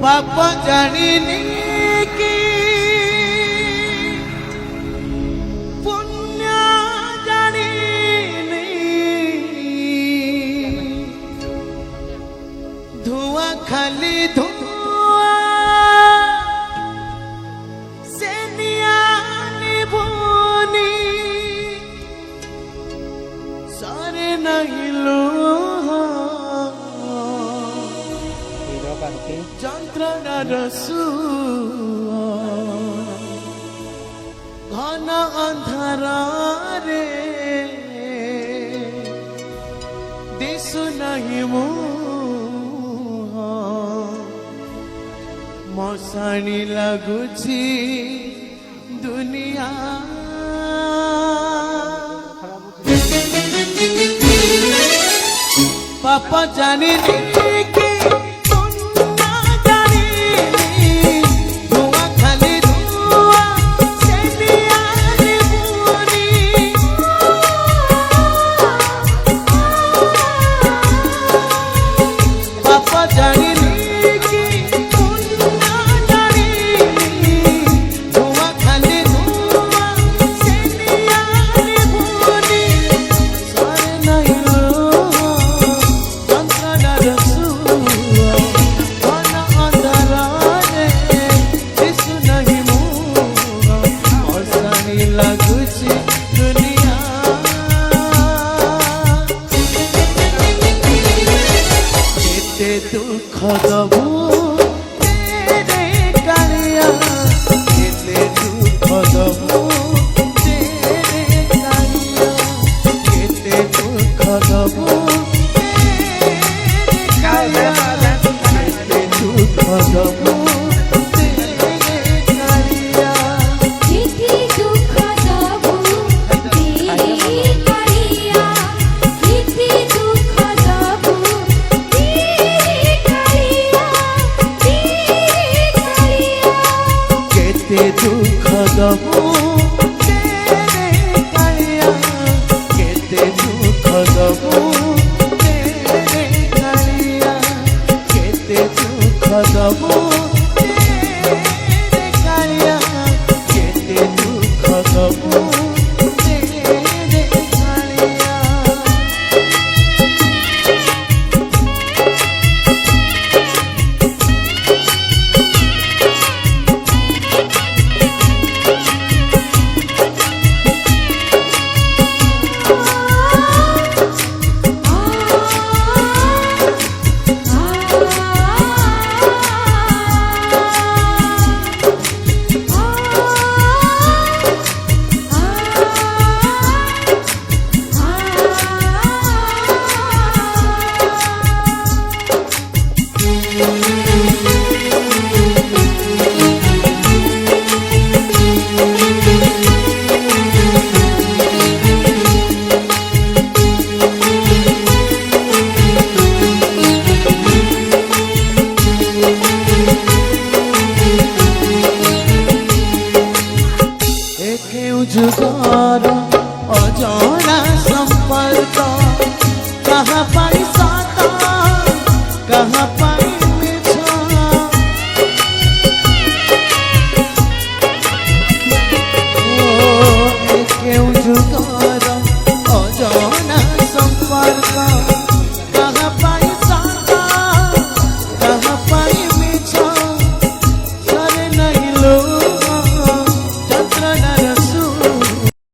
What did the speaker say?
बाप जानिनी कि पुण्य जानिनी धुआं खाली धुआं से नियानी भूनी सारे नहीं लो যন্ত্রণার ঘন অন্ধারে দিশু নাহি মশাণী লাগুছি দুনিয়া পাপ জানিনি কি दुख दबू तेरे कालिया केते दुख दबू तेरे कालिया केते दुख दबू तेरे कालिया केते दुख दबू दुख दबू तेरे कालिया केते दुख दबू तेरे कालिया केते दुख दबू तेरे कालिया केते दुख दबू तेरे कालिया